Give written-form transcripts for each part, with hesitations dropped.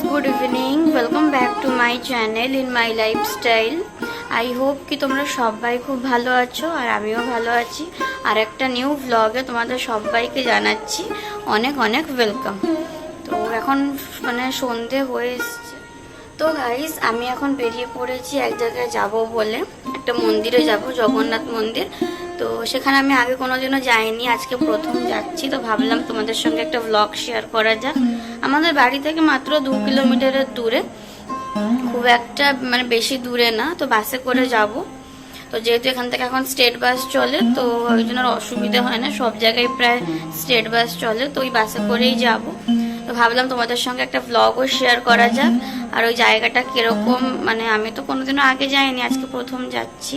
Good evening welcome back to my channel in my lifestyle. I hope कि তোমরা সবাই খুব ভালো আছো আর আমিও ভালো আছি। আর একটা নিউ ব্লগে তোমাদের সবাইকে জানাচ্ছি অনেক অনেক ওয়েলকাম। তো এখন মানে সন্ধে হয়ে এসছে। তো গাইস আমি এখন বেরিয়ে পড়েছি এক জায়গায় যাব বলে, একটা মন্দিরে যাব, জগন্নাথ মন্দির। তো সেখানে আমি আগে কোনোদিনও যাইনি, আজকে প্রথম যাচ্ছি। তো ভাবলাম তোমাদের সঙ্গে একটা ব্লগ শেয়ার করা যাক। আমাদের বাড়ি থেকে মাত্র 2 কিলোমিটারের দূরে, খুব একটা মানে বেশি দূরে না। তো বাসে করে যাব। তো যেহেতু এখান থেকে এখন স্টেট বাস চলে, তো ওই জন্য অসুবিধা হয় না, সব জায়গায় প্রায় স্টেট বাস চলে, তো ওই বাসে করেই যাব। তো ভাবলাম তোমাদের সঙ্গে একটা ব্লগও শেয়ার করা যাক। আর ওই জায়গাটা কীরকম, মানে আমি তো কোনোদিনও আগে যাইনি, আজকে প্রথম যাচ্ছি।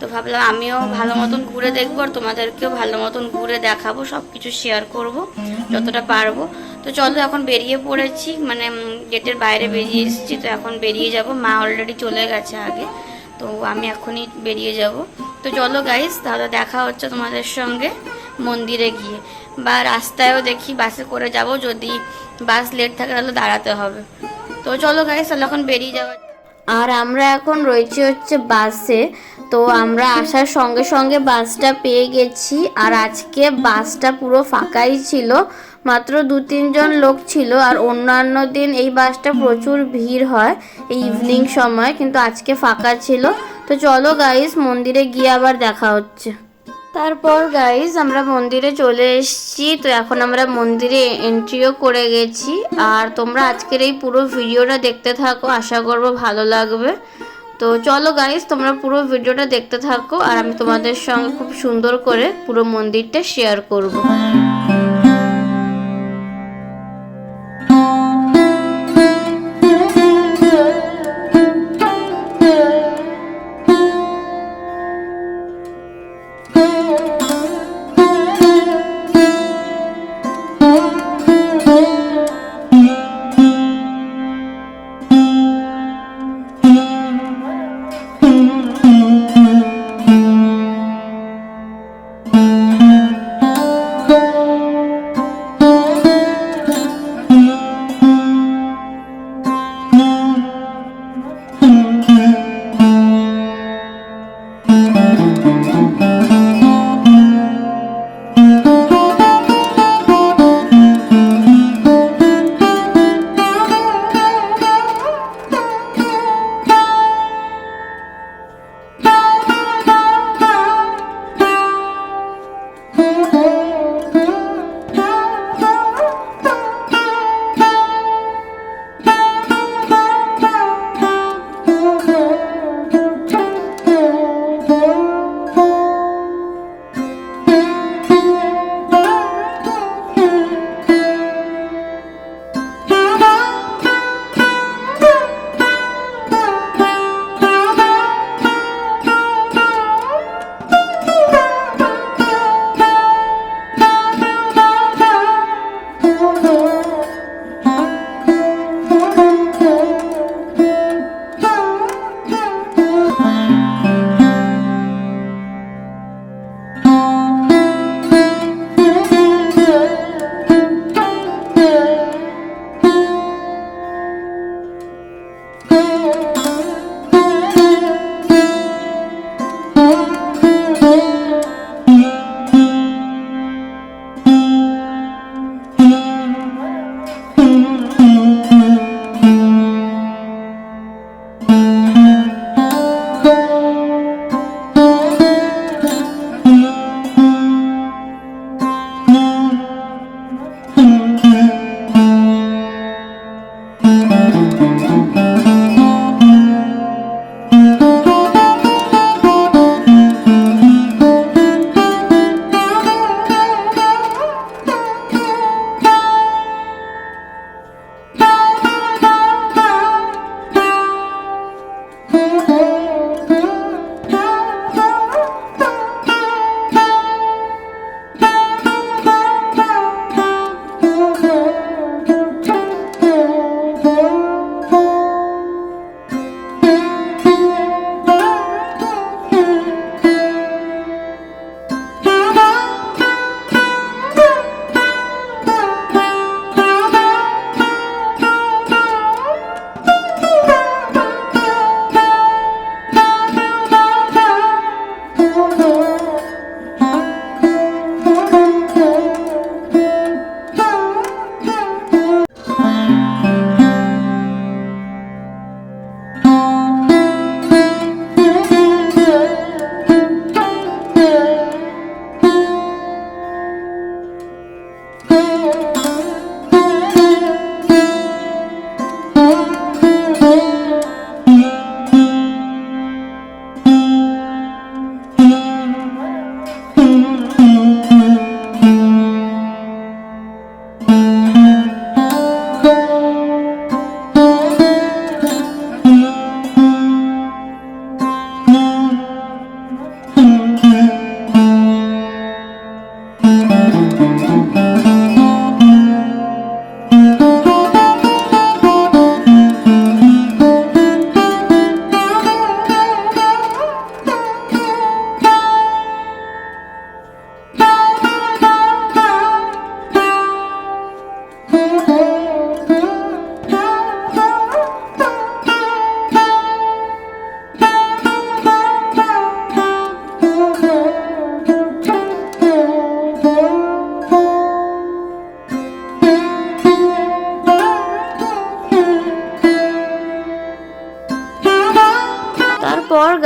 তো ভাবলাম আমিও ভালো মতন ঘুরে দেখবো আর তোমাদেরকেও ভালো মতন ঘুরে দেখাবো, সব কিছু শেয়ার করব যতটা পারবো। তো চলো এখন বেরিয়ে পড়েছি, মানে গেটের বাইরে বেরিয়ে এসেছি। তো এখন বেরিয়ে যাব, মা অলরেডি চলে গেছে আগে, তো আমি এখনই বেরিয়ে যাব। তো চলো গাইস, তাহলে দেখা হচ্ছে তোমাদের সঙ্গে মন্দিরে গিয়ে, বা রাস্তায়ও দেখি বাসে করে যাব, যদি বাস লেট থাকে তাহলে দাঁড়াতে হবে। তো চলো গাইস, তাহলে এখন বেরিয়ে যাওয়া। আর আমরা এখন রয়েছি হচ্ছে বাসে। তো আমরা আসার সঙ্গে সঙ্গে বাসটা পেয়ে গেছি। আর আজকে বাসটা পুরো ফাঁকাই ছিল, মাত্র 2-3 জন লোক ছিল। আর অন্যান্য দিন এই বাসটা প্রচুর ভিড় হয় এই ইভিনিং সময়, কিন্তু আজকে ফাঁকা ছিল। তো চলো গাইস, মন্দিরে গিয়ে আবার দেখা হচ্ছে। তারপর গাইস আমরা মন্দিরে চলে এসেছি। তো এখন আমরা মন্দিরে এন্ট্রিও করে গেছি। আর তোমরা আজকের এই পুরো ভিডিওটা দেখতে থাকো, আশা করবো ভালো লাগবে। তো চলো গাইস, তোমরা পুরো ভিডিওটা দেখতে থাকো, আর আমি তোমাদের সঙ্গে খুব সুন্দর করে পুরো মন্দিরটা শেয়ার করব।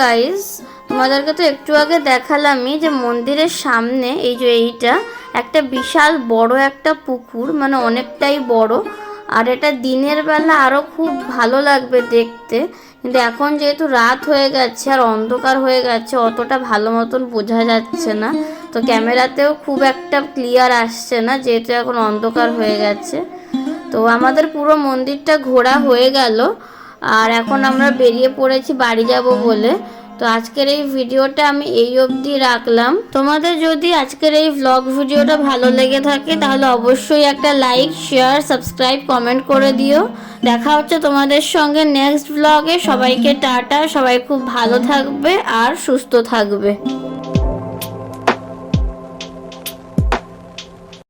গাইস, তোমাদেরকে তো একটু আগে দেখালামই যে মন্দিরের সামনে এই যে এইটা একটা বিশাল বড় একটা পুকুর, মানে অনেকটাই বড়। আর এটা দিনের বেলা আরও খুব ভালো লাগবে দেখতে, কিন্তু এখন যেহেতু রাত হয়ে গেছে আর অন্ধকার হয়ে গেছে অতটা ভালো মতন বোঝা যাচ্ছে না, তো ক্যামেরাতেও খুব একটা ক্লিয়ার আসছে না যেহেতু এখন অন্ধকার হয়ে গেছে। তো আমাদের পুরো মন্দিরটা ঘোরা হয়ে গেল আর এখন আমরা বেরিয়ে পড়েছি বাড়ি যাব বলে। তো আজকের এই ভিডিওটা আমি এই অবধি রাখলাম। তোমাদের যদি আজকের এই ভ্লগ ভিডিওটা ভালো লেগে থাকে তাহলে অবশ্যই একটা লাইক, শেয়ার, সাবস্ক্রাইব, কমেন্ট করে দিও। দেখা হচ্ছে তোমাদের সঙ্গে নেক্সট ভ্লগে। সবাইকে টাটা, সবাই খুব ভালো থাকবে আর সুস্থ থাকবে।